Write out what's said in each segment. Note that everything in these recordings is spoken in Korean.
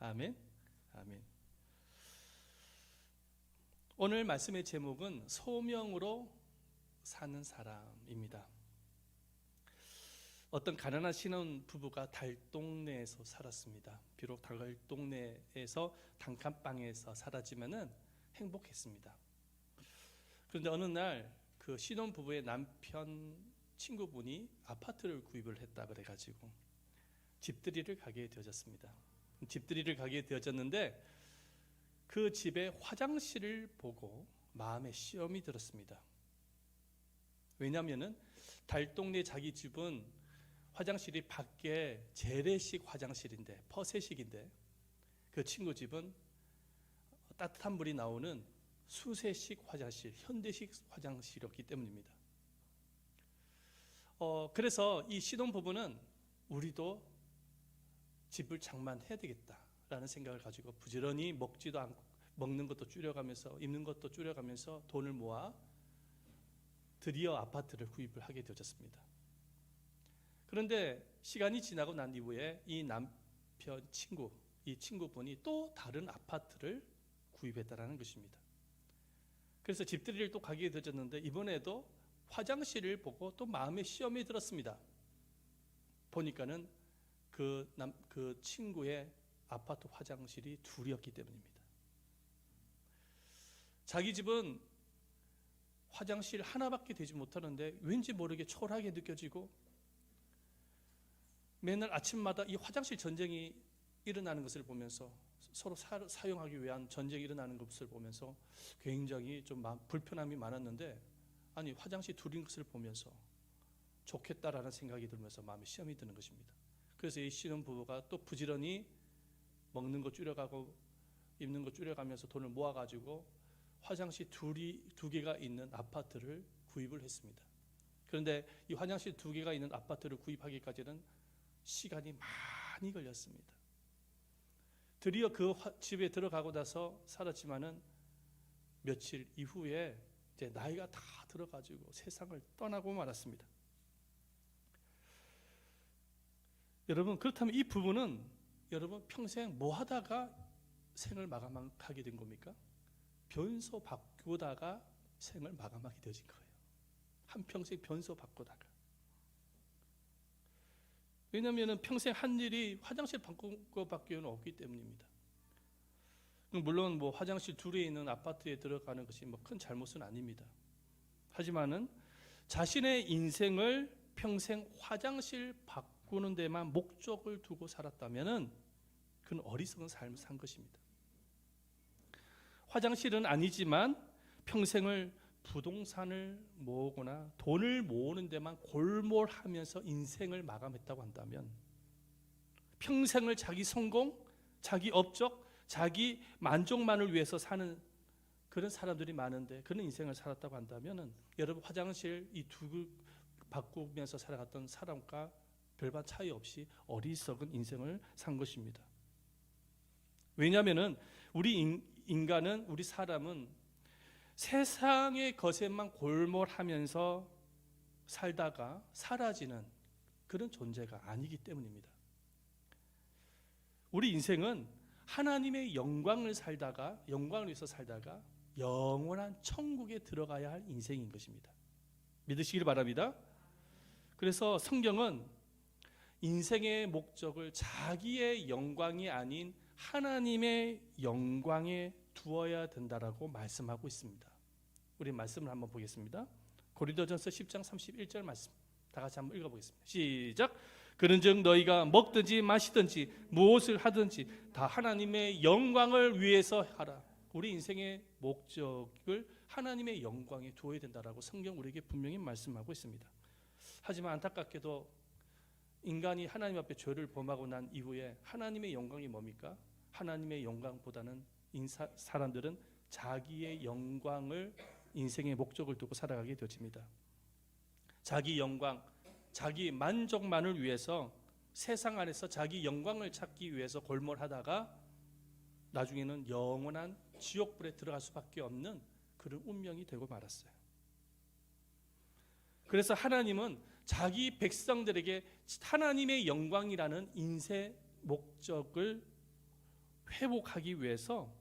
아멘. 아멘. 오늘 말씀의 제목은 소명으로 사는 사람입니다. 어떤 가난한 신혼부부가 달동네에서 살았습니다. 비록 달동네에서 단칸방에서 살았지만은 행복했습니다. 그런데 어느 날 그 신혼부부의 남편 친구분이 아파트를 구입을 했다 그래가지고 집들이를 가게 되어졌습니다. 집들이를 가게 되어졌는데 그 집의 화장실을 보고 마음에 시험이 들었습니다. 왜냐하면은 달동네 자기 집은 화장실이 밖에 재래식 화장실인데 퍼세식인데 그 친구 집은 따뜻한 물이 나오는 수세식 화장실, 현대식 화장실이었기 때문입니다. 그래서 이 신혼부부는 우리도 집을 장만해야 되겠다라는 생각을 가지고 부지런히 먹지도 않고 먹는 것도 줄여가면서 입는 것도 줄여가면서 돈을 모아 드디어 아파트를 구입을 하게 되어졌습니다. 그런데 시간이 지나고 난 이후에 이 남편 친구, 이 친구분이 또 다른 아파트를 구입했다라는 것입니다. 그래서 집들이를 또 가게 되어졌는데 이번에도 화장실을 보고 또 마음에 시험이 들었습니다. 보니까는 그 친구의 아파트 화장실이 둘이었기 때문입니다. 자기 집은 화장실 하나밖에 되지 못하는데 왠지 모르게 초라하게 느껴지고 매날 아침마다 이 화장실 전쟁이 일어나는 것을 보면서 서로 사용하기 위한 전쟁이 일어나는 것을 보면서 굉장히 좀 불편함이 많았는데 아니 화장실 둘인 것을 보면서 좋겠다라는 생각이 들면서 마음에 시험이 드는 것입니다. 그래서 이 신혼부부가 또 부지런히 먹는 거 줄여가고 입는 거 줄여가면서 돈을 모아가지고 화장실 두 개가 있는 아파트를 구입을 했습니다. 그런데 이 화장실 두 개가 있는 아파트를 구입하기까지는 시간이 많이 걸렸습니다. 드디어 그 집에 들어가고 나서 살았지만은 며칠 이후에 이제 나이가 다 들어가지고 세상을 떠나고 말았습니다. 여러분 그렇다면 이 부부는 여러분 평생 뭐 하다가 생을 마감하게 된 겁니까? 변소 바꾸다가 생을 마감하게 되어진 거예요. 한평생 변소 바꾸다가. 왜냐하면 평생 한 일이 화장실 바꾼 것밖에 없기 때문입니다. 물론 뭐 화장실 둘에 있는 아파트에 들어가는 것이 뭐 큰 잘못은 아닙니다. 하지만은 자신의 인생을 평생 화장실 바꾸는 데만 목적을 두고 살았다면은 그는 어리석은 삶을 산 것입니다. 화장실은 아니지만 평생을 부동산을 모으거나 돈을 모으는 데만 골몰하면서 인생을 마감했다고 한다면 평생을 자기 성공, 자기 업적, 자기 만족만을 위해서 사는 그런 사람들이 많은데 그런 인생을 살았다고 한다면 여러분 화장실 이 두 바꾸면서 살아갔던 사람과 별반 차이 없이 어리석은 인생을 산 것입니다. 왜냐하면 우리 인간은 우리 사람은 세상의 것에만 골몰하면서 살다가 사라지는 그런 존재가 아니기 때문입니다. 우리 인생은 하나님의 영광을 위해서 살다가 영원한 천국에 들어가야 할 인생인 것입니다. 믿으시길 바랍니다. 그래서 성경은 인생의 목적을 자기의 영광이 아닌 하나님의 영광에 두어야 된다라고 말씀하고 있습니다. 우리 말씀을 한번 보겠습니다. 고린도전서 10장 31절 말씀 다 같이 한번 읽어보겠습니다. 시작. 그런즉 너희가 먹든지 마시든지 무엇을 하든지 다 하나님의 영광을 위해서 하라. 우리 인생의 목적을 하나님의 영광에 두어야 된다라고 성경 우리에게 분명히 말씀하고 있습니다. 하지만 안타깝게도 인간이 하나님 앞에 죄를 범하고 난 이후에 하나님의 영광이 뭡니까? 하나님의 영광보다는 사람들은 자기의 영광을 인생의 목적을 두고 살아가게 되어집니다. 자기 영광, 자기 만족만을 위해서 세상 안에서 자기 영광을 찾기 위해서 골몰하다가 나중에는 영원한 지옥불에 들어갈 수밖에 없는 그런 운명이 되고 말았어요. 그래서 하나님은 자기 백성들에게 하나님의 영광이라는 인생 목적을 회복하기 위해서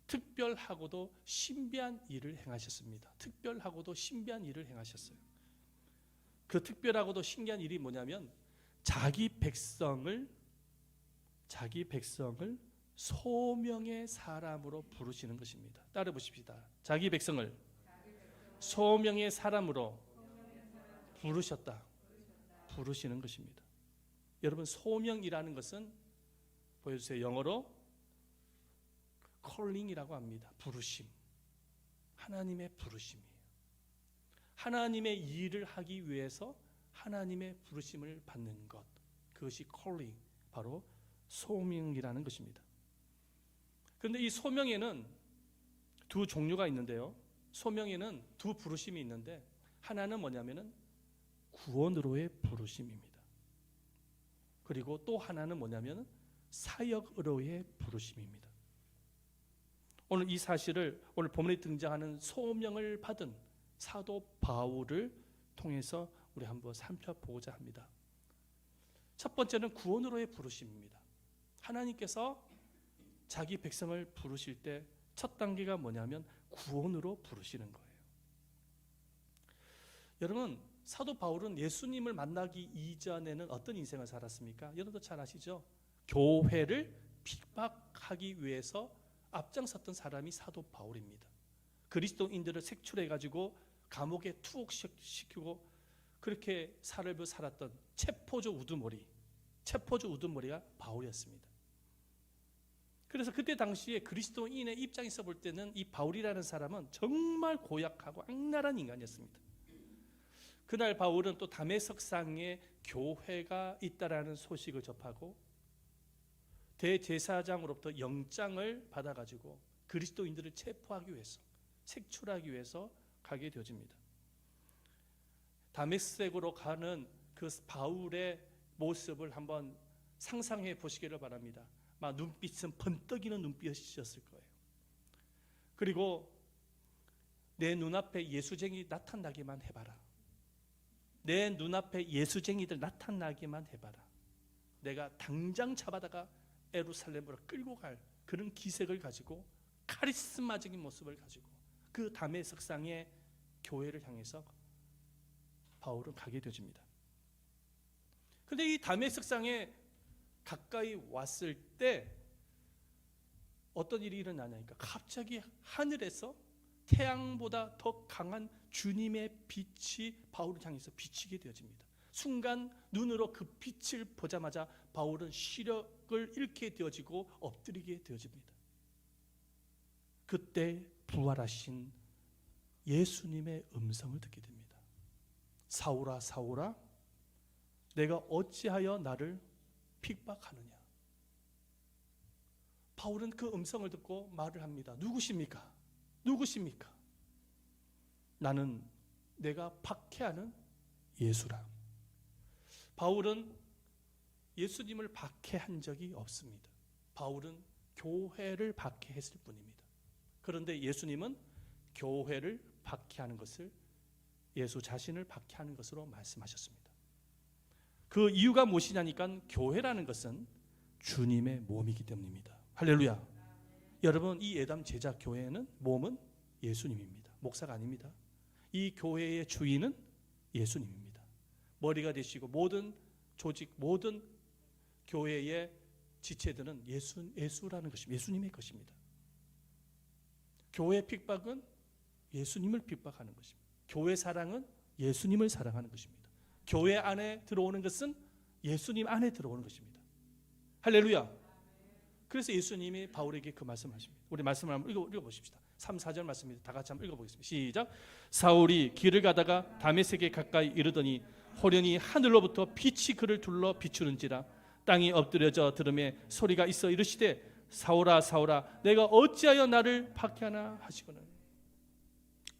특별하고도 신비한 일을 행하셨습니다. 특별하고도 신비한 일을 행하셨어요. 그 특별하고도 신기한 일이 뭐냐면 자기 백성을 소명의 사람으로 부르시는 것입니다. 따라 보십시다. 자기 백성을 소명의 사람으로 부르시는 것입니다. 여러분, 소명이라는 것은 보여주세요. 영어로 calling이라고 합니다. 부르심. 하나님의 부르심이에요. 하나님의 일을 하기 위해서 하나님의 부르심을 받는 것, 그것이 calling, 바로 소명이라는 것입니다. 그런데 이 소명에는 두 종류가 있는데요. 소명에는 두 부르심이 있는데, 하나는 뭐냐면은 구원으로의 부르심입니다. 그리고 또 하나는 뭐냐면 사역으로의 부르심입니다. 오늘 이 사실을 오늘 본문에 등장하는 소명을 받은 사도 바울을 통해서 우리 한번 살펴보고자 합니다. 첫 번째는 구원으로의 부르심입니다. 하나님께서 자기 백성을 부르실 때 첫 단계가 뭐냐면 구원으로 부르시는 거예요. 여러분, 사도 바울은 예수님을 만나기 이전에는 어떤 인생을 살았습니까? 여러분도 잘 아시죠? 교회를 핍박하기 위해서 앞장섰던 사람이 사도 바울입니다. 그리스도인들을 색출해가지고 감옥에 투옥시키고 그렇게 살을 살았던 체포조 우두머리가 바울이었습니다. 그래서 그때 당시에 그리스도인의 입장에서 볼 때는 이 바울이라는 사람은 정말 고약하고 악랄한 인간이었습니다. 그날 바울은 또 다메섹상에 교회가 있다라는 소식을 접하고 대제사장으로부터 영장을 받아가지고 그리스도인들을 체포하기 위해서, 색출하기 위해서 가게 되어집니다. 다메섹으로 가는 그 바울의 모습을 한번 상상해 보시기를 바랍니다. 막 눈빛은 번뜩이는 눈빛이었을 거예요. 그리고 내 눈앞에 예수쟁이 나타나기만 해봐라. 내 눈앞에 예수쟁이들 나타나기만 해봐라. 내가 당장 잡아다가 예루살렘으로 끌고 갈 그런 기색을 가지고 카리스마적인 모습을 가지고 그 다메섹상의 교회를 향해서 바울은 가게 되어집니다. 그런데 이 다메섹상에 가까이 왔을 때 어떤 일이 일어나냐니까 갑자기 하늘에서 태양보다 더 강한 주님의 빛이 바울을 향해서 비치게 되어집니다. 순간 눈으로 그 빛을 보자마자 바울은 시력을 잃게 되어지고 엎드리게 되어집니다. 그때 부활하신 예수님의 음성을 듣게 됩니다. 사울아 사울아 내가 어찌하여 나를 핍박하느냐. 바울은 그 음성을 듣고 말을 합니다. 누구십니까? 나는 내가 박해하는 예수라. 바울은 예수님을 박해한 적이 없습니다. 바울은 교회를 박해했을 뿐입니다. 그런데 예수님은 교회를 박해하는 것을 예수 자신을 박해하는 것으로 말씀하셨습니다. 그 이유가 무엇이냐니까 교회라는 것은 주님의 몸이기 때문입니다. 할렐루야. 여러분, 이 예담 제자 교회는 몸은 예수님입니다. 목사가 아닙니다. 이 교회의 주인은 예수님입니다. 머리가 되시고 모든 조직, 모든 교회의 지체들은 예수라는 것입니다. 예수님의 것입니다. 교회 핍박은 예수님을 핍박하는 것입니다. 교회 사랑은 예수님을 사랑하는 것입니다. 교회 안에 들어오는 것은 예수님 안에 들어오는 것입니다. 할렐루야. 그래서 예수님이 바울에게 그 말씀하십니다. 우리 말씀을 한번 읽어보십시다. 3, 4절 말씀입니다. 다 같이 한번 읽어보겠습니다. 시작. 사울이 길을 가다가 다메섹에 가까이 이르더니 호련히 하늘로부터 빛이 그를 둘러 비추는지라. 땅이 엎드려져 들음에 소리가 있어 이르시되 사울아 사울아 내가 어찌하여 나를 박해하나 하시거늘.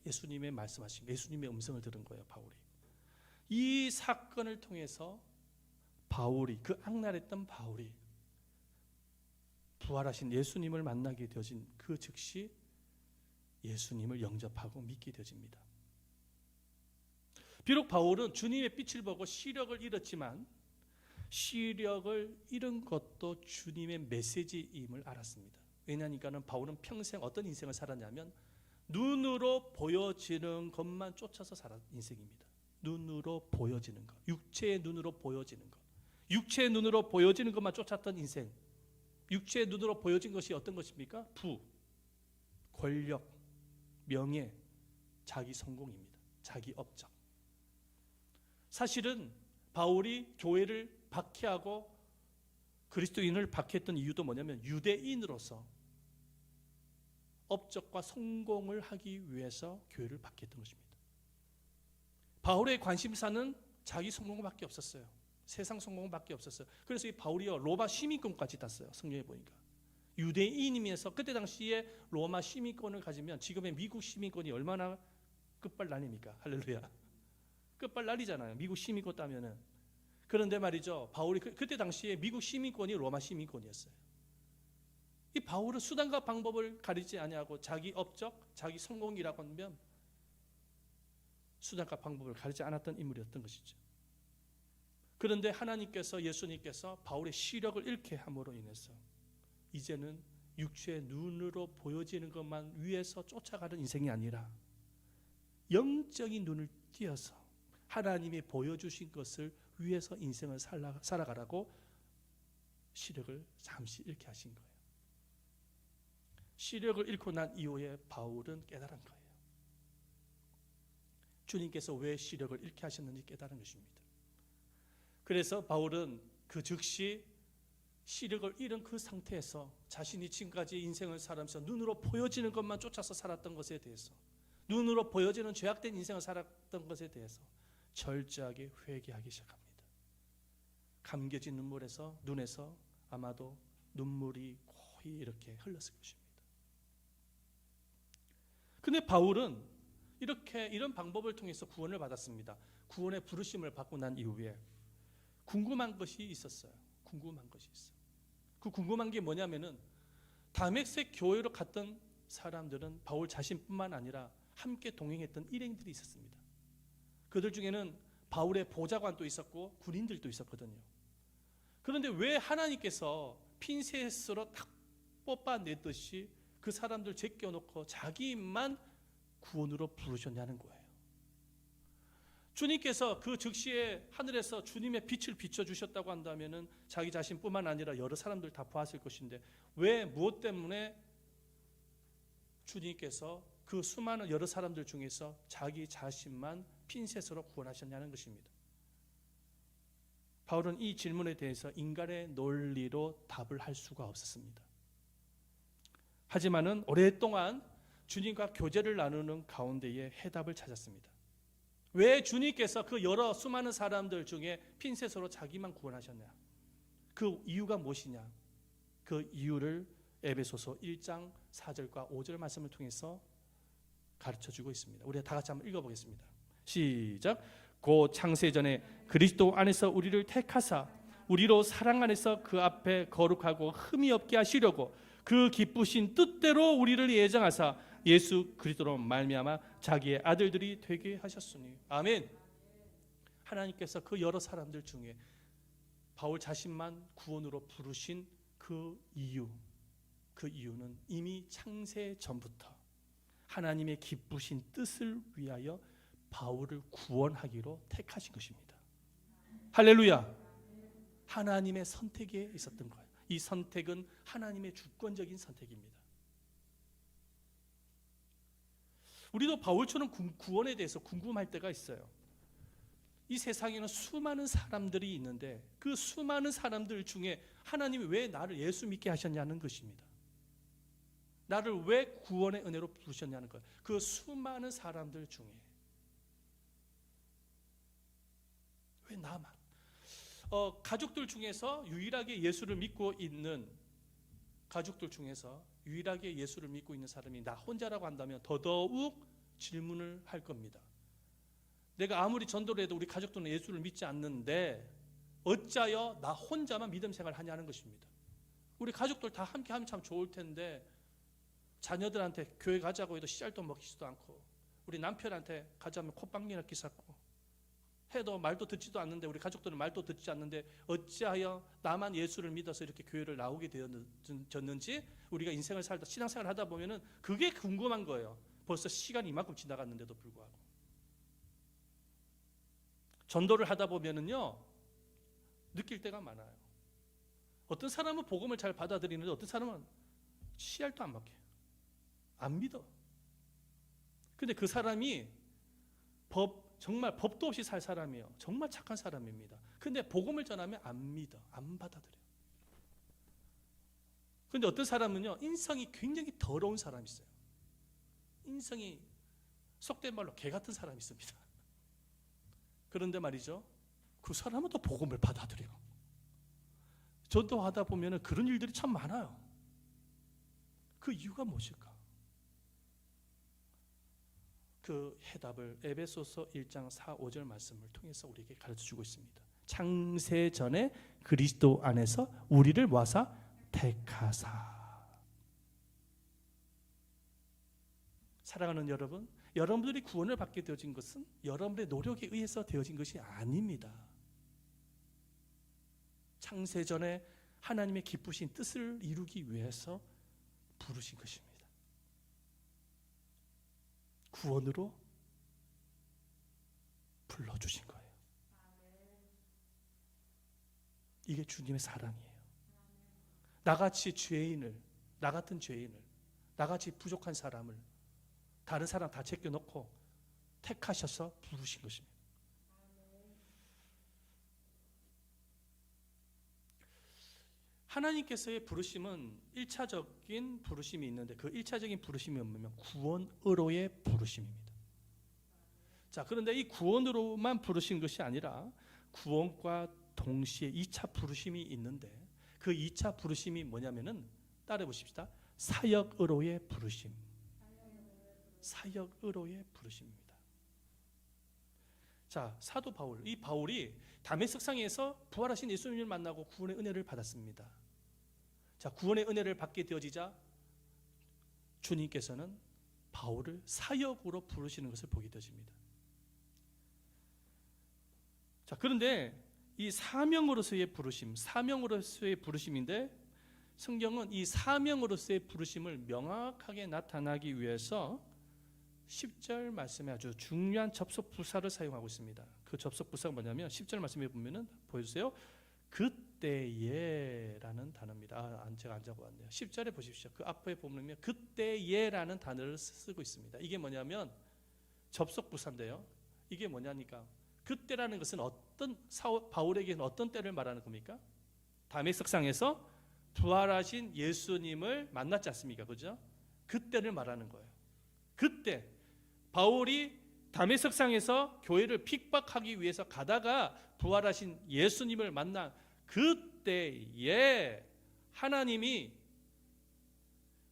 예수님의 말씀하신 예수님의 음성을 들은 거예요. 바울이. 이 사건을 통해서 바울이, 그 악랄했던 바울이 부활하신 예수님을 만나게 되어진 그 즉시 예수님을 영접하고 믿게 되어집니다. 비록 바울은 주님의 빛을 보고 시력을 잃었지만 시력을 잃은 것도 주님의 메시지임을 알았습니다. 왜냐하니까는 바울은 평생 어떤 인생을 살았냐면 눈으로 보여지는 것만 쫓아서 살았 인생입니다. 눈으로 보여지는 것, 육체의 눈으로 보여지는 것, 육체의 눈으로 보여지는 것만 쫓았던 인생. 육체의 눈으로 보여진 것이 어떤 것입니까? 부, 권력, 명예, 자기 성공입니다. 자기 업적. 사실은 바울이 교회를 박해하고 그리스도인을 박해했던 이유도 뭐냐면 유대인으로서 업적과 성공을 하기 위해서 교회를 박해했던 것입니다. 바울의 관심사는 자기 성공밖에 없었어요. 세상 성공밖에 없었어요. 그래서 이 바울이요 로마 시민권까지 땄어요. 성경에 보니까 유대인이면서 그때 당시에 로마 시민권을 가지면 지금의 미국 시민권이 얼마나 끝발난입니까? 할렐루야. 끝발난이잖아요. 미국 시민권 따면은. 그런데 말이죠. 바울이 그때 당시에 미국 시민권이 로마 시민권이었어요. 이 바울은 수단과 방법을 가리지 아니하고 자기 업적, 자기 성공이라고 하면 수단과 방법을 가리지 않았던 인물이었던 것이죠. 그런데 하나님께서 예수님께서 바울의 시력을 잃게 함으로 인해서 이제는 육체의 눈으로 보여지는 것만 위해서 쫓아가는 인생이 아니라 영적인 눈을 띄어서 하나님이 보여주신 것을 위해서 인생을 살아가라고 시력을 잠시 잃게 하신 거예요. 시력을 잃고 난 이후에 바울은 깨달은 거예요. 주님께서 왜 시력을 잃게 하셨는지 깨달은 것입니다. 그래서 바울은 그 즉시 시력을 잃은 그 상태에서 자신이 지금까지 인생을 살아가면서 눈으로 보여지는 것만 쫓아서 살았던 것에 대해서, 눈으로 보여지는 죄악된 인생을 살았던 것에 대해서 철저하게 회개하기 시작합니다. 감겨진 눈에서 아마도 눈물이 거의 이렇게 흘렀을 것입니다. 근데 바울은 이런 방법을 통해서 구원을 받았습니다. 구원의 부르심을 받고 난 이후에 궁금한 것이 있었어요. 궁금한 것이 있어요. 그 궁금한 게 뭐냐면은 다메섹 교회로 갔던 사람들은 바울 자신뿐만 아니라 함께 동행했던 일행들이 있었습니다. 그들 중에는 바울의 보좌관도 있었고 군인들도 있었거든요. 그런데 왜 하나님께서 핀셋으로 탁 뽑아내듯이 그 사람들 제껴놓고 자기만 구원으로 부르셨냐는 거예요. 주님께서 그 즉시에 하늘에서 주님의 빛을 비춰주셨다고 한다면은 자기 자신뿐만 아니라 여러 사람들 다 보았을 것인데 왜 무엇 때문에 주님께서 그 수많은 여러 사람들 중에서 자기 자신만 핀셋으로 구원하셨냐는 것입니다. 바울은 이 질문에 대해서 인간의 논리로 답을 할 수가 없었습니다. 하지만은 오랫동안 주님과 교제를 나누는 가운데에 해답을 찾았습니다. 왜 주님께서 그 여러 수많은 사람들 중에 핀셋으로 자기만 구원하셨냐? 그 이유가 무엇이냐? 그 이유를 에베소서 1장 4절과 5절 말씀을 통해서 가르쳐주고 있습니다. 우리 다 같이 한번 읽어보겠습니다. 시작. 곧 창세전에 그리스도 안에서 우리를 택하사 우리로 사랑 안에서 그 앞에 거룩하고 흠이 없게 하시려고 그 기쁘신 뜻대로 우리를 예정하사 예수 그리스도로 말미암아 자기의 아들들이 되게 하셨으니. 아멘. 하나님께서 그 여러 사람들 중에 바울 자신만 구원으로 부르신 그 이유는 이미 창세 전부터 하나님의 기쁘신 뜻을 위하여 바울을 구원하기로 택하신 것입니다. 할렐루야. 하나님의 선택에 있었던 거예요. 이 선택은 하나님의 주권적인 선택입니다. 우리도 바울처럼 구원에 대해서 궁금할 때가 있어요. 이 세상에는 수많은 사람들이 있는데 그 수많은 사람들 중에 하나님이 왜 나를 예수 믿게 하셨냐는 것입니다. 나를 왜 구원의 은혜로 부르셨냐는 것. 그 수많은 사람들 중에 왜 나만? 가족들 중에서 유일하게 예수를 믿고 있는 사람이 나 혼자라고 한다면 더더욱 질문을 할 겁니다. 내가 아무리 전도를 해도 우리 가족들은 예수를 믿지 않는데 어찌하여 나 혼자만 믿음 생활을 하냐는 것입니다. 우리 가족들 다 함께 하면 참 좋을 텐데 자녀들한테 교회 가자고 해도 씨알도 먹히지도 않고 우리 남편한테 가자면 콧방귀나 끼쌌고 해도 말도 듣지도 않는데, 우리 가족들은 말도 듣지 않는데 어찌하여 나만 예수를 믿어서 이렇게 교회를 나오게 되었는지, 우리가 인생을 살다 신앙생활을 하다 보면은 그게 궁금한 거예요. 벌써 시간이 이만큼 지나갔는데도 불구하고. 전도를 하다 보면은요 느낄 때가 많아요. 어떤 사람은 복음을 잘 받아들이는데 어떤 사람은 씨알도 안 먹혀, 안 믿어. 근데 그 사람이 정말 법도 없이 살 사람이에요. 정말 착한 사람입니다. 근데 복음을 전하면 안 믿어, 안 받아들여. 근데 어떤 사람은요 인성이 굉장히 더러운 사람이 있어요. 인성이 속된 말로 개 같은 사람이 있습니다. 그런데 말이죠, 그 사람은 또 복음을 받아들여요. 전도하다 보면 그런 일들이 참 많아요. 그 이유가 무엇일까? 그 해답을 에베소서 1장 4, 5절 말씀을 통해서 우리에게 가르쳐주고 있습니다. 창세전에 그리스도 안에서 우리를 모아사 택하사. 사랑하는 여러분, 여러분들이 구원을 받게 되어진 것은 여러분의 노력에 의해서 되어진 것이 아닙니다. 창세전에 하나님의 기쁘신 뜻을 이루기 위해서 부르신 것입니다. 구원으로 불러주신 거예요. 이게 주님의 사랑이에요. 나같이 죄인을, 나 같은 죄인을, 나같이 부족한 사람을 다른 사람 다 제껴놓고 택하셔서 부르신 것입니다. 하나님께서의 부르심은 1차적인 부르심이 있는데, 그 1차적인 부르심이 뭐냐면 구원으로의 부르심입니다. 자, 그런데 이 구원으로만 부르신 것이 아니라 구원과 동시에 2차 부르심이 있는데, 그 2차 부르심이 뭐냐면은 따라해 보십시다. 사역으로의 부르심. 사역으로의 부르심입니다. 자, 사도 바울, 이 바울이 다메섹상에서 부활하신 예수님을 만나고 구원의 은혜를 받았습니다. 자, 구원의 은혜를 받게 되어지자 주님께서는 바울을 사역으로 부르시는 것을 보게 되어집니다. 자, 그런데 이 사명으로서의 부르심, 사명으로서의 부르심인데, 성경은 이 사명으로서의 부르심을 명확하게 나타나기 위해서 10절 말씀에 아주 중요한 접속 부사를 사용하고 있습니다. 그 접속 부사가 뭐냐면 10절 말씀에 보면은 보여주세요. 그때에라는 단어입니다. 제가 안 적어왔네요. 10절에 보십시오. 그 앞에 보면 그때에라는 단어를 쓰고 있습니다. 이게 뭐냐면 접속 부사인데요. 이게 뭐냐니까, 그때라는 것은 바울에게는 어떤 때를 말하는 겁니까? 다메섹상에서 부활하신 예수님을 만났지 않습니까? 그죠? 그때를 말하는 거예요. 그때 바울이 다메섹상에서 교회를 핍박하기 위해서 가다가 부활하신 예수님을 만난 그때에 하나님이,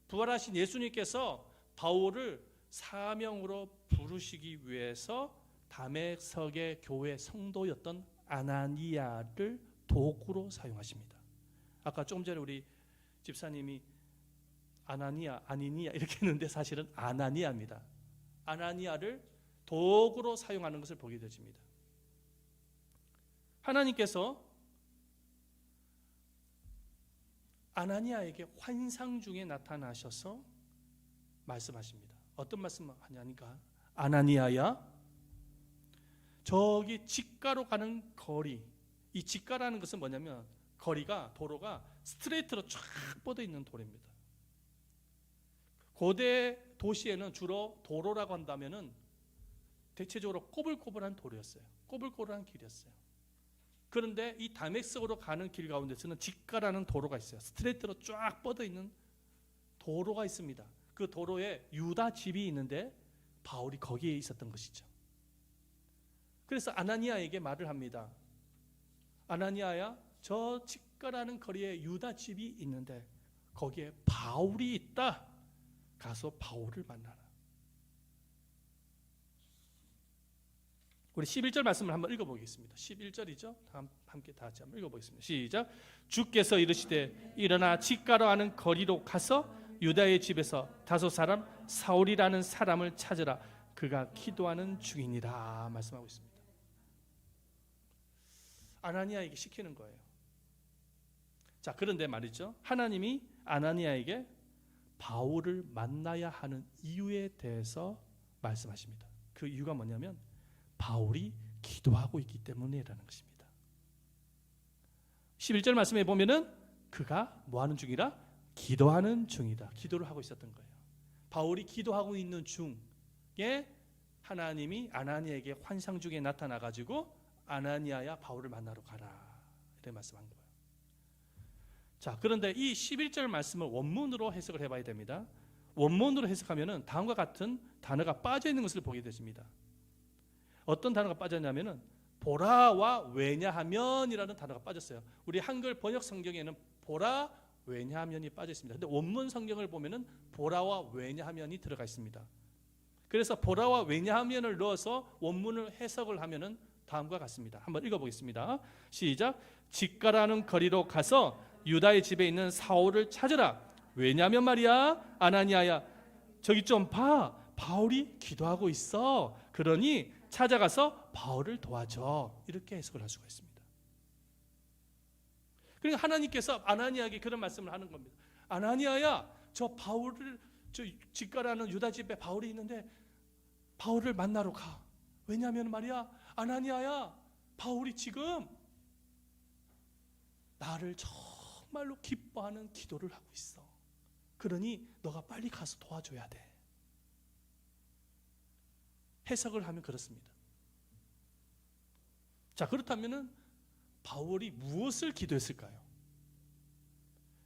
부활하신 예수님께서 바울을 사명으로 부르시기 위해서 다메섹의 교회 성도였던 아나니아를 도구로 사용하십니다. 아까 조금 전에 우리 집사님이 아나니아, 아니니아 이렇게 했는데 사실은 아나니아입니다. 아나니아를 도구로 사용하는 것을 보게 되집니다. 하나님께서 아나니아에게 환상 중에 나타나셔서 말씀하십니다. 어떤 말씀을 하냐니까, 아나니아야, 저기 직가로 가는 거리, 이 직가라는 것은 뭐냐면 거리가, 도로가 스트레이트로 쫙 뻗어 있는 도로입니다. 고대 도시에는 주로 도로라고 한다면은 대체적으로 꼬불꼬불한 도로였어요. 꼬불꼬불한 길이었어요. 그런데 이 다메섹으로 가는 길 가운데서는 직가라는 도로가 있어요. 스트레이트로 쫙 뻗어 있는 도로가 있습니다. 그 도로에 유다 집이 있는데 바울이 거기에 있었던 것이죠. 그래서 아나니아에게 말을 합니다. 아나니아야, 저 직가라는 거리에 유다 집이 있는데 거기에 바울이 있다. 가서 바울을 만나라. 우리 11절 말씀을 한번 읽어보겠습니다. 11절이죠. 함께 다 같이 한번 읽어보겠습니다. 시작. 주께서 이르시되 일어나 직가로 하는 거리로 가서 유다의 집에서 다섯 사람 사울이라는 사람을 찾으라. 그가 기도하는 중이니라 말씀하고 있습니다. 아나니아에게 시키는 거예요. 자, 그런데 말이죠. 하나님이 아나니아에게 바울을 만나야 하는 이유에 대해서 말씀하십니다. 그 이유가 뭐냐면 바울이 기도하고 있기 때문이라는 것입니다. 11절 말씀에 보면은 그가 뭐 하는 중이라? 기도하는 중이다. 기도를 하고 있었던 거예요. 바울이 기도하고 있는 중에 하나님이 아나니아에게 환상 중에 나타나 가지고 아나니아야 바울을 만나러 가라 이렇게 말씀한 거예요. 자, 그런데 이 11절 말씀을 원문으로 해석을 해봐야 됩니다. 원문으로 해석하면은 다음과 같은 단어가 빠져 있는 것을 보게 되십니다. 어떤 단어가 빠졌냐면은 보라와 왜냐하면이라는 단어가 빠졌어요. 우리 한글 번역 성경에는 보라 왜냐하면이 빠져 있습니다. 근데 원문 성경을 보면은 보라와 왜냐하면이 들어가 있습니다. 그래서 보라와 왜냐하면을 넣어서 원문을 해석을 하면은 다음과 같습니다. 한번 읽어보겠습니다. 시작. 직가라는 거리로 가서 유다의 집에 있는 사울을 찾으라. 왜냐하면 말이야 아나니아야 저기 좀 봐. 바울이 기도하고 있어. 그러니 찾아가서 바울을 도와줘. 이렇게 해석을 할 수가 있습니다. 그러니까 하나님께서 아나니아에게 그런 말씀을 하는 겁니다. 아나니아야 저 바울을 저 직가라는 유다 집에 바울이 있는데 바울을 만나러 가. 왜냐하면 말이야 아나니아야 바울이 지금 나를 정말로 기뻐하는 기도를 하고 있어. 그러니 너가 빨리 가서 도와줘야 돼. 해석을 하면 그렇습니다. 자, 그렇다면은 바울이 무엇을 기도했을까요?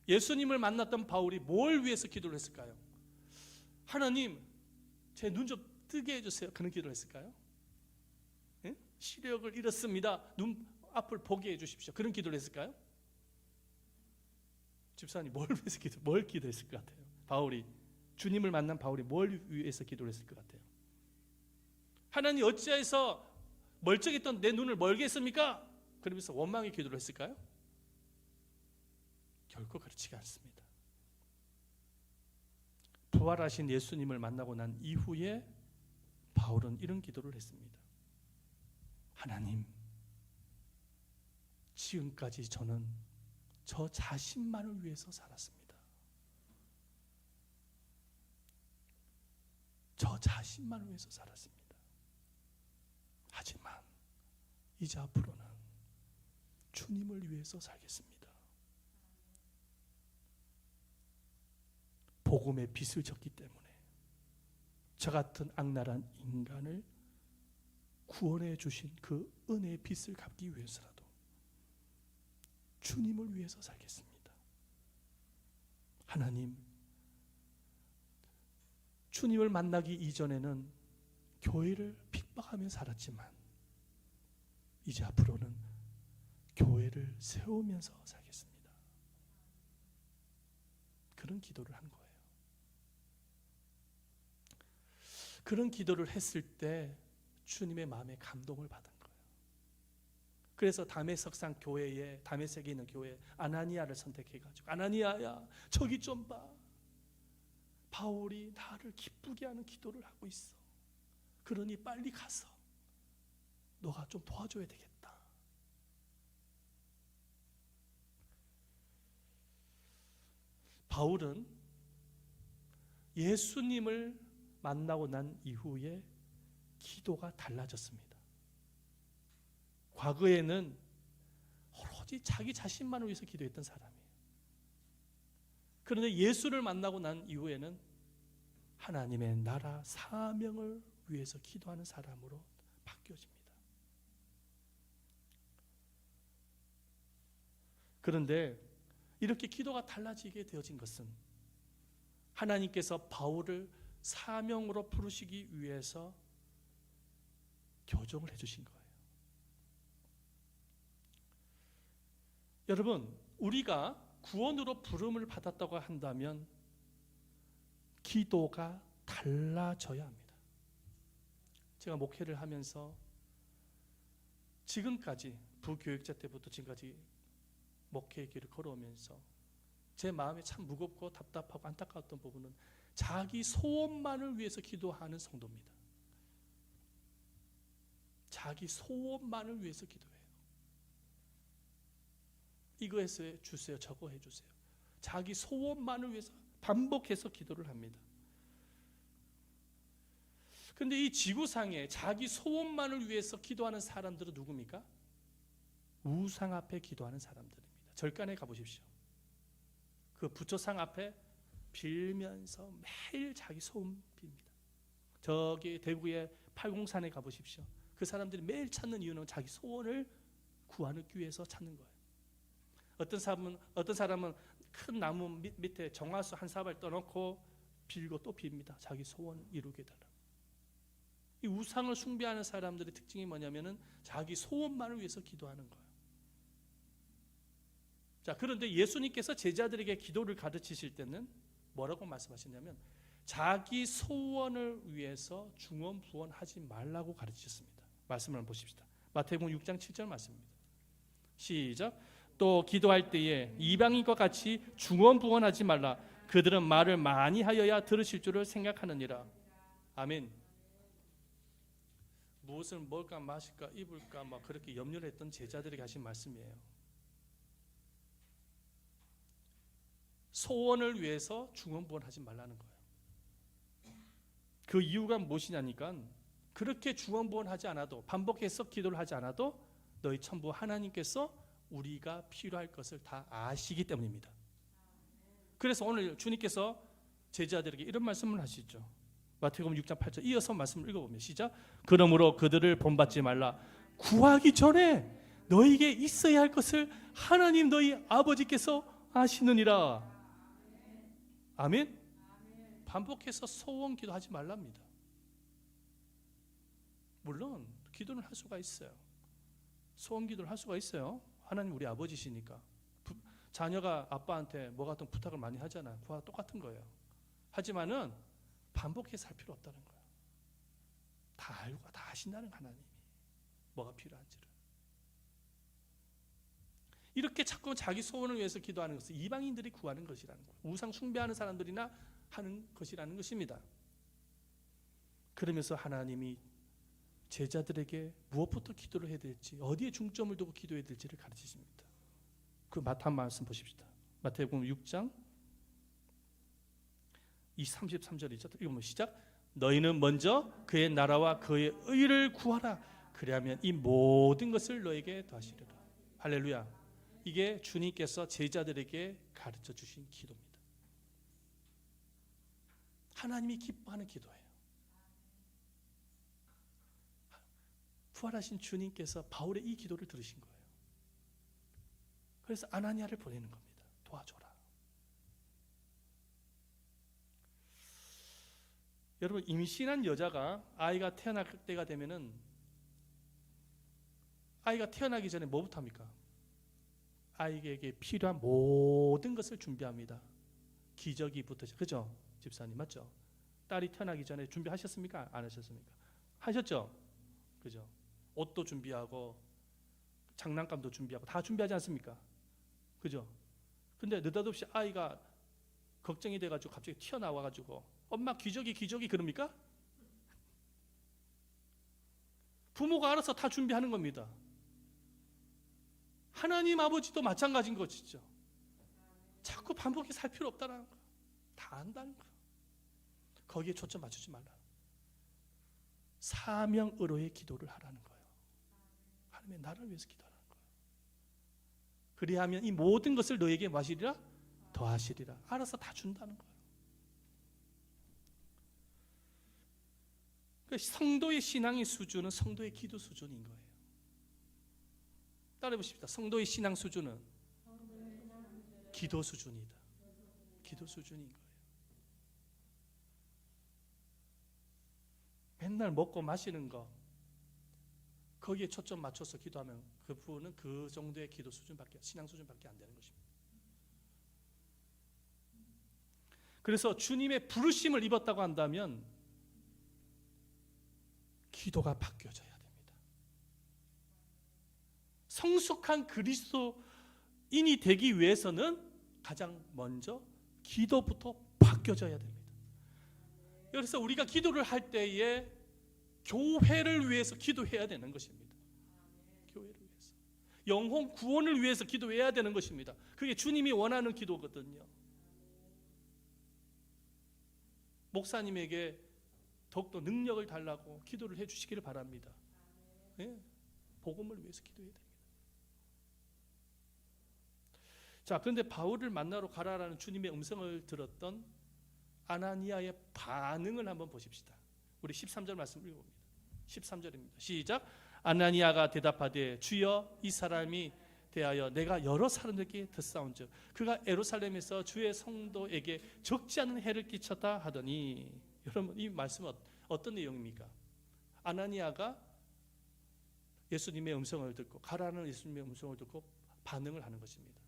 예수님을 만났던 바울이 뭘 위해서 기도를 했을까요? 하나님, 제 눈 좀 뜨게 해주세요. 그런 기도를 했을까요? 예? 시력을 잃었습니다. 눈 앞을 보게 해주십시오. 그런 기도를 했을까요? 집사님, 뭘 위해서 뭘 기도했을 것 같아요? 바울이 주님을 만난 바울이 뭘 위해서 기도를 했을 것 같아요? 하나님 어찌해서 멀쩡했던 내 눈을 멀게 했습니까? 그러면서 원망의 기도를 했을까요? 결코 그렇지가 않습니다. 부활하신 예수님을 만나고 난 이후에 바울은 이런 기도를 했습니다. 하나님, 지금까지 저는 저 자신만을 위해서 살았습니다. 저 자신만을 위해서 살았습니다. 하지만 이제 앞으로는 주님을 위해서 살겠습니다. 복음의 빚을 졌기 때문에 저 같은 악랄한 인간을 구원해 주신 그 은혜의 빚을 갚기 위해서라도 주님을 위해서 살겠습니다. 하나님, 주님을 만나기 이전에는 교회를 핍박하며 살았지만 이제 앞으로는 교회를 세우면서 살겠습니다. 그런 기도를 한 거예요. 그런 기도를 했을 때 주님의 마음에 감동을 받은 거예요. 그래서 다메섹산 교회에 다메섹에 있는 교회에 아나니아를 선택해가지고 아나니아야 저기 좀 봐. 바울이 나를 기쁘게 하는 기도를 하고 있어. 그러니 빨리 가서 너가 좀 도와줘야 되겠다. 바울은 예수님을 만나고 난 이후에 기도가 달라졌습니다. 과거에는 오로지 자기 자신만을 위해서 기도했던 사람이에요. 그런데 예수를 만나고 난 이후에는 하나님의 나라 사명을 위해서 기도하는 사람으로 바뀌어집니다. 그런데 이렇게 기도가 달라지게 되어진 것은 하나님께서 바울을 사명으로 부르시기 위해서 교정을 해주신 거예요. 여러분, 우리가 구원으로 부름을 받았다고 한다면 기도가 달라져야 합니다. 제가 목회를 하면서 지금까지 부교육자 때부터 지금까지 목회의 길을 걸어오면서 제 마음에 참 무겁고 답답하고 안타까웠던 부분은 자기 소원만을 위해서 기도하는 성도입니다. 자기 소원만을 위해서 기도해요. 이거 해서 주세요, 저거 해주세요. 자기 소원만을 위해서 반복해서 기도를 합니다. 근데 이 지구상에 자기 소원만을 위해서 기도하는 사람들은 누굽니까? 우상 앞에 기도하는 사람들입니다. 절간에 가보십시오. 그 부처상 앞에 빌면서 매일 자기 소원 빕니다. 저기 대구의 팔공산에 가보십시오. 그 사람들이 매일 찾는 이유는 자기 소원을 구하기 위해서 찾는 거예요. 어떤 사람은 큰 나무 밑에 정화수 한 사발 떠놓고 빌고 또 빕니다. 자기 소원을 이루게 달라. 이 우상을 숭배하는 사람들의 특징이 뭐냐면은 자기 소원만을 위해서 기도하는 거예요. 자, 그런데 예수님께서 제자들에게 기도를 가르치실 때는 뭐라고 말씀하셨냐면 자기 소원을 위해서 중언부언하지 말라고 가르치셨습니다. 말씀을 한번 보십시다. 마태복음 6장 7절 말씀입니다. 시작. 또 기도할 때에 이방인과 같이 중언부언하지 말라. 그들은 말을 많이 하여야 들으실 줄을 생각하느니라. 아멘. 무엇을 먹을까 마실까 입을까 막 그렇게 염려를 했던 제자들에게 하신 말씀이에요. 소원을 위해서 중언부언하지 말라는 거예요. 그 이유가 무엇이냐니까 그렇게 중언부언하지 않아도 반복해서 기도를 하지 않아도 너희 천부 하나님께서 우리가 필요할 것을 다 아시기 때문입니다. 그래서 오늘 주님께서 제자들에게 이런 말씀을 하시죠. 마태복음 6장 8절 이어서 말씀을 읽어보면 시작. 그러므로 그들을 본받지 말라. 구하기 전에 너희에게 있어야 할 것을 하나님 너희 아버지께서 아시느니라. 아멘. 반복해서 소원 기도하지 말랍니다. 물론 기도는 할 수가 있어요. 소원 기도를 할 수가 있어요. 하나님 우리 아버지시니까. 자녀가 아빠한테 뭐 같은 부탁을 많이 하잖아요. 그와 똑같은 거예요. 하지만은 반복해서 할 필요 없다는 거예요. 다 알고 다 아신다는 하나님이 뭐가 필요한지를. 이렇게 자꾸 자기 소원을 위해서 기도하는 것은 이방인들이 구하는 것이라는 거예요. 우상 숭배하는 사람들이나 하는 것이라는 것입니다. 그러면서 하나님이 제자들에게 무엇부터 기도를 해야 될지, 어디에 중점을 두고 기도해야 될지를 가르치십니다. 그 마태 말씀 보십시다. 마태복음 6장 이 33절이죠. 읽으면 시작. 너희는 먼저 그의 나라와 그의 의를 구하라. 그리하면 이 모든 것을 너에게 더하시리라. 할렐루야. 이게 주님께서 제자들에게 가르쳐 주신 기도입니다. 하나님이 기뻐하는 기도예요. 부활하신 주님께서 바울의 이 기도를 들으신 거예요. 그래서 아나니아를 보내는 겁니다. 도와줘라. 여러분, 임신한 여자가 아이가 태어날 때가 되면은 아이가 태어나기 전에 뭐부터 합니까? 아이에게 필요한 모든 것을 준비합니다. 기저귀부터, 그죠? 집사님 맞죠? 딸이 태어나기 전에 준비하셨습니까? 안 하셨습니까? 하셨죠? 그죠? 옷도 준비하고 장난감도 준비하고 다 준비하지 않습니까? 그죠? 근데 느닷없이 아이가 걱정이 돼가지고 갑자기 튀어나와가지고 엄마 기저귀 그럽니까? 부모가 알아서 다 준비하는 겁니다. 하나님 아버지도 마찬가지인 것이죠. 자꾸 반복해서 할 필요 없다는 거. 다 안다는 거. 거기에 초점 맞추지 말라. 사명의로의 기도를 하라는 거예요. 하나님의 나라를 위해서 기도하라는 거예요. 그리하면 이 모든 것을 너에게 마시리라 더하시리라. 알아서 다 준다는 거예요. 성도의 신앙의 수준은 성도의 기도 수준인 거예요. 따라해 보십시다. 성도의 신앙 수준은 기도 수준이다. 기도 수준인 거예요. 맨날 먹고 마시는 거 거기에 초점 맞춰서 기도하면 그 부분은 그 정도의 기도 수준밖에, 신앙 수준밖에 안 되는 것입니다. 그래서 주님의 부르심을 입었다고 한다면 기도가 바뀌어져야 됩니다. 성숙한 그리스도인이 되기 위해서는 가장 먼저 기도부터 바뀌어져야 됩니다. 그래서 우리가 기도를 할 때에 교회를 위해서 기도해야 되는 것입니다. 교회를 위해서. 영혼 구원을 위해서 기도해야 되는 것입니다. 그게 주님이 원하는 기도거든요. 목사님에게 더욱더 능력을 달라고 기도를 해주시기를 바랍니다. 네? 복음을 위해서 기도해야 됩니다. 자, 그런데 바울을 만나러 가라라는 주님의 음성을 들었던 아나니아의 반응을 한번 보십시다. 우리 13절 말씀 읽어봅니다. 13절입니다. 시작. 아나니아가 대답하되 주여 이 사람이 대하여 내가 여러 사람들에게 듣사온즉 그가 예루살렘에서 주의 성도에게 적지 않은 해를 끼쳤다 하더니, 여러분 이 말씀은 어떤 내용입니까? 아나니아가 예수님의 음성을 듣고 가라는 예수님의 음성을 듣고 반응을 하는 것입니다.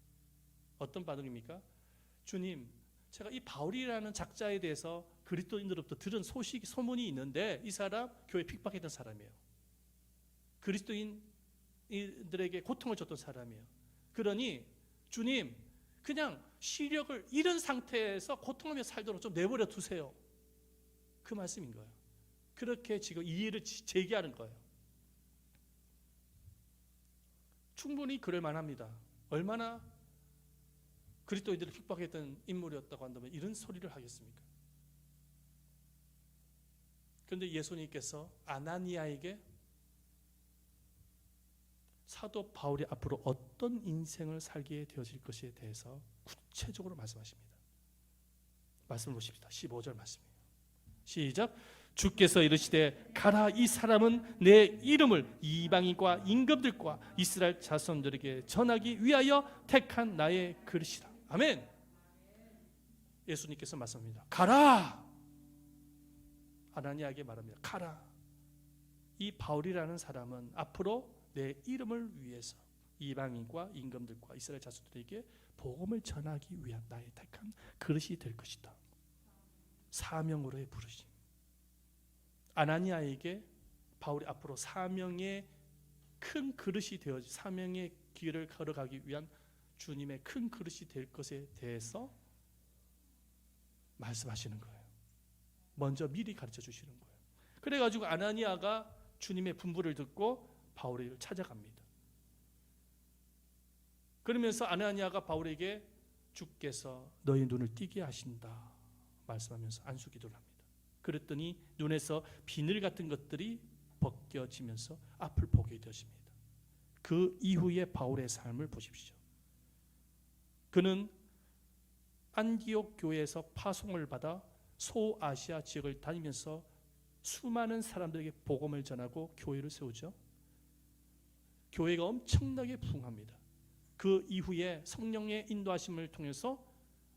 어떤 반응입니까? 주님, 제가 이 바울이라는 작자에 대해서 그리스도인들로부터 들은 소문이 있는데 이 사람 교회 핍박했던 사람이에요. 그리스도인들에게 고통을 줬던 사람이에요. 그러니 주님, 그냥 시력을 잃은 상태에서 고통하며 살도록 좀 내버려 두세요. 그 말씀인 거예요. 그렇게 지금 이의를 제기하는 거예요. 충분히 그럴 만합니다. 얼마나 그리스도인들을 핍박했던 인물이었다고 한다면 이런 소리를 하겠습니까? 그런데 예수님께서 아나니아에게 사도 바울이 앞으로 어떤 인생을 살게 되어질 것에 대해서 구체적으로 말씀하십니다. 말씀을 보십시다. 15절 말씀이에요. 시작. 주께서 이르시되 가라, 이 사람은 내 이름을 이방인과 임금들과 이스라엘 자손들에게 전하기 위하여 택한 나의 그릇이라. 아멘. 예수님께서 말씀합니다. 가라. 아나니아에게 말합니다. 가라. 이 바울이라는 사람은 앞으로 내 이름을 위해서 이방인과 임금들과 이스라엘 자손들에게 복음을 전하기 위한 나의 택한 그릇이 될 것이다. 사명으로의 부르심. 아나니아에게 바울이 앞으로 사명의 큰 그릇이 되어지, 사명의 길을 걸어가기 위한 주님의 큰 그릇이 될 것에 대해서 말씀하시는 거예요. 먼저 미리 가르쳐 주시는 거예요. 그래가지고 아나니아가 주님의 분부를 듣고 바울을 찾아갑니다. 그러면서 아나니아가 바울에게 주께서 너희 눈을 띄게 하신다 말씀하면서 안수 기도를 합니다. 그랬더니 눈에서 비늘 같은 것들이 벗겨지면서 앞을 보게 되었습니다. 그 이후에 바울의 삶을 보십시오. 그는 안디옥 교회에서 파송을 받아 소아시아 지역을 다니면서 수많은 사람들에게 복음을 전하고 교회를 세우죠. 교회가 엄청나게 부흥합니다. 그 이후에 성령의 인도하심을 통해서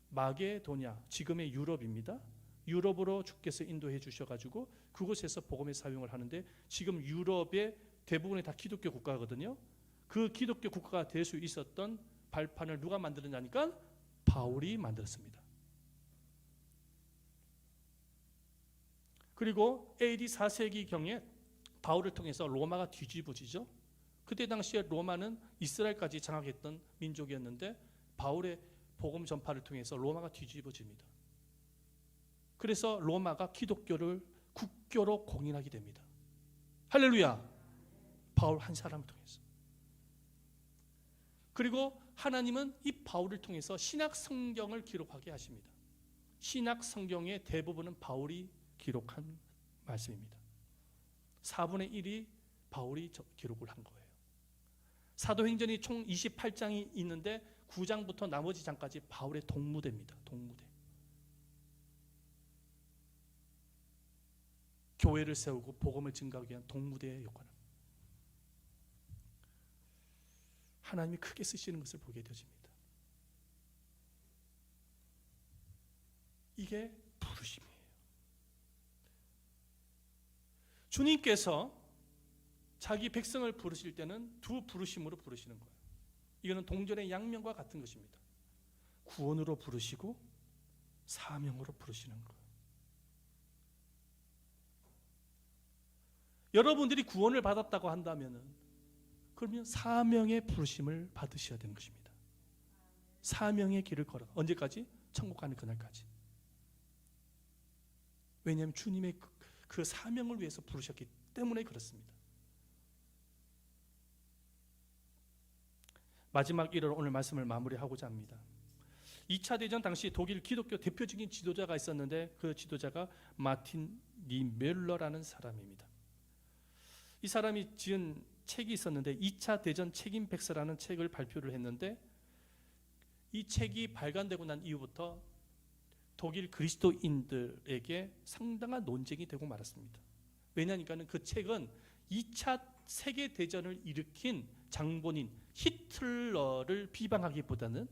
마게도냐, 지금의 유럽입니다. 유럽으로 주께서 인도해 주셔가지고 그곳에서 복음의 사용을 하는데, 지금 유럽의 대부분이 다 기독교 국가거든요. 그 기독교 국가가 될 수 있었던 발판을 누가 만들었냐니까 바울이 만들었습니다. 그리고 AD 4세기경에 바울을 통해서 로마가 뒤집어지죠. 그때 당시에 로마는 이스라엘까지 장악했던 민족이었는데 바울의 복음 전파를 통해서 로마가 뒤집어집니다. 그래서 로마가 기독교를 국교로 공인하게 됩니다. 할렐루야. 바울 한 사람을 통해서. 그리고 하나님은 이 바울을 통해서 신약 성경을 기록하게 하십니다. 신약 성경의 대부분은 바울이 기록한 말씀입니다. 4분의 1이 바울이 기록을 한 거예요. 사도행전이 총 28장이 있는데 9장부터 나머지 장까지 바울의 동무대입니다. 동무대. 교회를 세우고 복음을 증가하기 위한 동무대의 역할을 하나님이 크게 쓰시는 것을 보게 되어집니다. 이게 부르심이에요. 주님께서 자기 백성을 부르실 때는 두 부르심으로 부르시는 거예요. 이거는 동전의 양면과 같은 것입니다. 구원으로 부르시고 사명으로 부르시는 거예요. 여러분들이 구원을 받았다고 한다면 그러면 사명의 부르심을 받으셔야 되는 것입니다. 사명의 길을 걸어. 언제까지? 천국 가는 그날까지. 왜냐하면 주님의 그 사명을 위해서 부르셨기 때문에 그렇습니다. 마지막 일으로 오늘 말씀을 마무리하고자 합니다. 2차 대전 당시 독일 기독교 대표적인 지도자가 있었는데 그 지도자가 마틴 니멜러라는 사람입니다. 이 사람이 지은 책이 있었는데 2차 대전 책임 백서라는 책을 발표를 했는데 이 책이 발간되고 난 이후부터 독일 그리스도인들에게 상당한 논쟁이 되고 말았습니다. 왜냐하니까 그 책은 2차 세계대전을 일으킨 장본인 히틀러를 비방하기보다는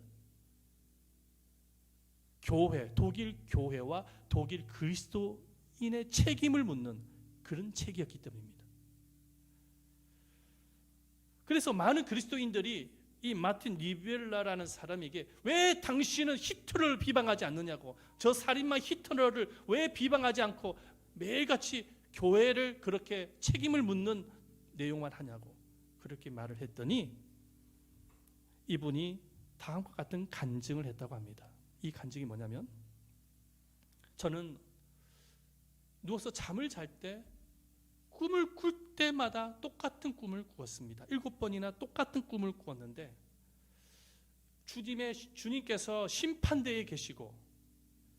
독일 교회와 독일 그리스도인의 책임을 묻는 그런 책이었기 때문입니다. 그래서 많은 그리스도인들이 이 마틴 니벨라라는 사람에게 왜 당신은 히틀러를 비방하지 않느냐고, 저 살인마 히틀러를 왜 비방하지 않고 매일같이 교회를 그렇게 책임을 묻는 내용만 하냐고 그렇게 말을 했더니 이분이 다음과 같은 간증을 했다고 합니다. 이 간증이 뭐냐면, 저는 누워서 잠을 잘 때 꿈을 꿀 때마다 똑같은 꿈을 꾸었습니다. 7번이나 똑같은 꿈을 꾸었는데 주님께서 심판대에 계시고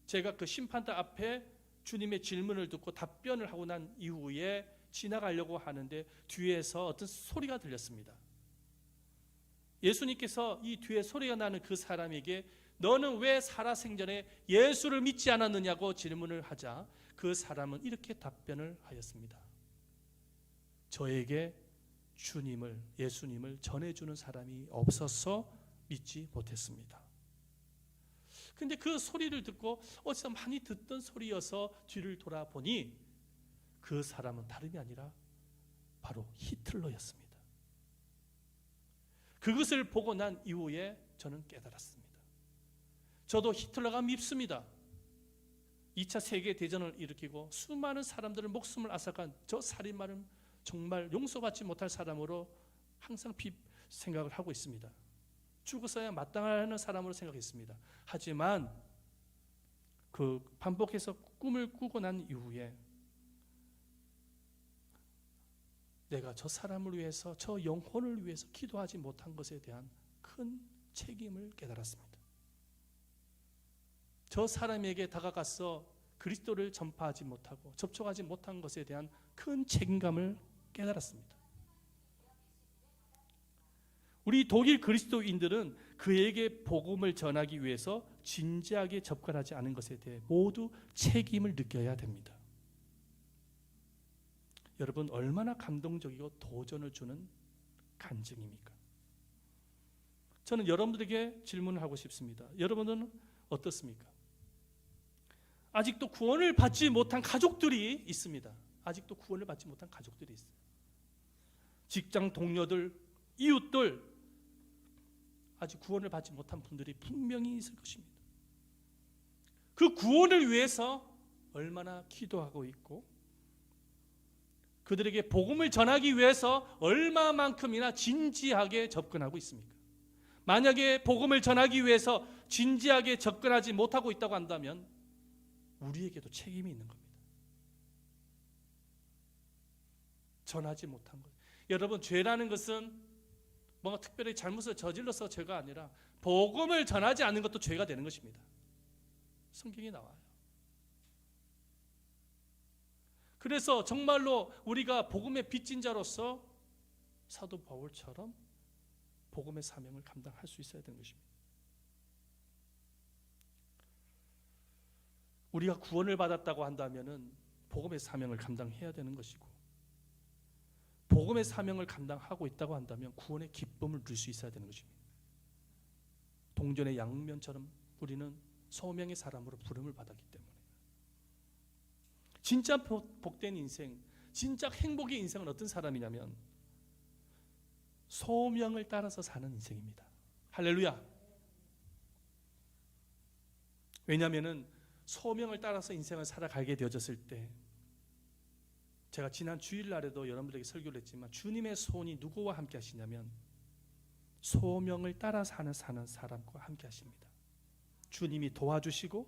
제가 그 심판대 앞에 주님의 질문을 듣고 답변을 하고 난 이후에 지나가려고 하는데 뒤에서 어떤 소리가 들렸습니다. 예수님께서 이 뒤에 소리가 나는 그 사람에게 너는 왜 살아생전에 예수를 믿지 않았느냐고 질문을 하자 그 사람은 이렇게 답변을 하였습니다. 저에게 예수님을 전해주는 사람이 없어서 믿지 못했습니다. 근데 그 소리를 듣고 어디서 많이 듣던 소리여서 뒤를 돌아보니 그 사람은 다름이 아니라 바로 히틀러였습니다. 그것을 보고 난 이후에 저는 깨달았습니다. 저도 히틀러가 밉습니다. 2차 세계대전을 일으키고 수많은 사람들의 목숨을 앗아간 저 살인마는 정말 용서받지 못할 사람으로 항상 생각을 하고 있습니다. 죽었어야 마땅하는 사람으로 생각했습니다. 하지만 그 반복해서 꿈을 꾸고 난 이후에 내가 저 사람을 위해서, 저 영혼을 위해서 기도하지 못한 것에 대한 큰 책임을 깨달았습니다. 저 사람에게 다가가서 그리스도를 전파하지 못하고 접촉하지 못한 것에 대한 큰 책임감을 깨달았습니다. 우리 독일 그리스도인들은 그에게 복음을 전하기 위해서 진지하게 접근하지 않은 것에 대해 모두 책임을 느껴야 됩니다. 여러분, 얼마나 감동적이고 도전을 주는 간증입니까? 저는 여러분들에게 질문을 하고 싶습니다. 여러분은 어떻습니까? 아직도 구원을 받지 못한 가족들이 있습니다. 아직도 구원을 받지 못한 가족들이 있어요. 직장 동료들, 이웃들, 아직 구원을 받지 못한 분들이 분명히 있을 것입니다. 그 구원을 위해서 얼마나 기도하고 있고 그들에게 복음을 전하기 위해서 얼마만큼이나 진지하게 접근하고 있습니까? 만약에 복음을 전하기 위해서 진지하게 접근하지 못하고 있다고 한다면 우리에게도 책임이 있는 겁니다. 전하지 못한 것. 여러분, 죄라는 것은 뭔가 특별히 잘못을 저질러서 죄가 아니라 복음을 전하지 않는 것도 죄가 되는 것입니다. 성경에 나와요. 그래서 정말로 우리가 복음의 빚진 자로서 사도 바울처럼 복음의 사명을 감당할 수 있어야 되는 것입니다. 우리가 구원을 받았다고 한다면은 복음의 사명을 감당해야 되는 것이고, 복음의 사명을 감당하고 있다고 한다면 구원의 기쁨을 누릴 수 있어야 되는 것입니다. 동전의 양면처럼 우리는 소명의 사람으로 부름을 받았기 때문에 진짜 복된 인생, 진짜 행복의 인생은 어떤 사람이냐면 소명을 따라서 사는 인생입니다. 할렐루야. 왜냐하면 소명을 따라서 인생을 살아가게 되어졌을 때, 제가 지난 주일날에도 여러분들에게 설교를 했지만 주님의 손이 누구와 함께 하시냐면 소명을 따라 사는 사람과 함께 하십니다. 주님이 도와주시고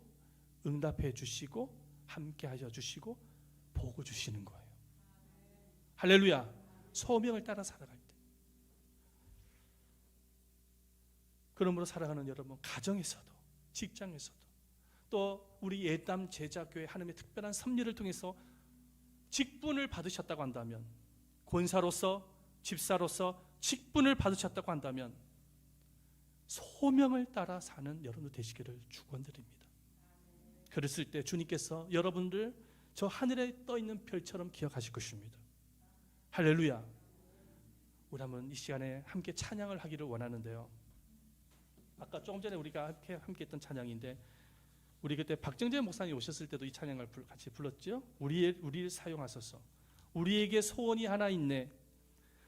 응답해 주시고 함께 하셔 주시고 복을 주시는 거예요. 할렐루야. 소명을 따라 살아갈 때 그러므로 사랑하는 여러분, 가정에서도 직장에서도 또 우리 예담 제자교회 하나님의 특별한 섭리를 통해서 직분을 받으셨다고 한다면, 권사로서 집사로서 직분을 받으셨다고 한다면 소명을 따라 사는 여러분들 되시기를 축원드립니다. 그랬을 때 주님께서 여러분들 저 하늘에 떠있는 별처럼 기억하실 것입니다. 할렐루야. 우리 한번 이 시간에 함께 찬양을 하기를 원하는데요, 아까 조금 전에 우리가 함께 했던 찬양인데, 우리 그때 박정재 목사님 오셨을 때도 이 찬양을 같이 불렀죠. 우리를 사용하소서. 우리에게 소원이 하나 있네.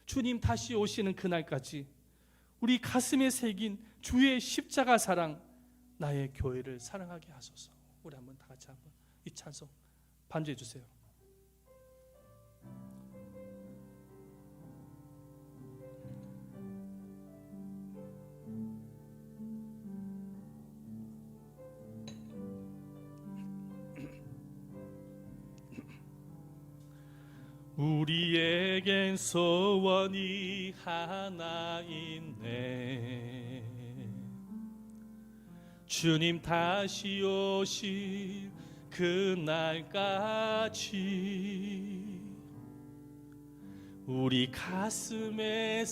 주님 다시 오시는 그날까지 우리 가슴에 새긴 주의 십자가 사랑, 나의 교회를 사랑하게 하소서. 우리 한번 다 같이 한번 이 찬송 반주해 주세요. 우리에겐 소원이 하나 있네. 주님 다시 오실 그날까지 우리 가슴에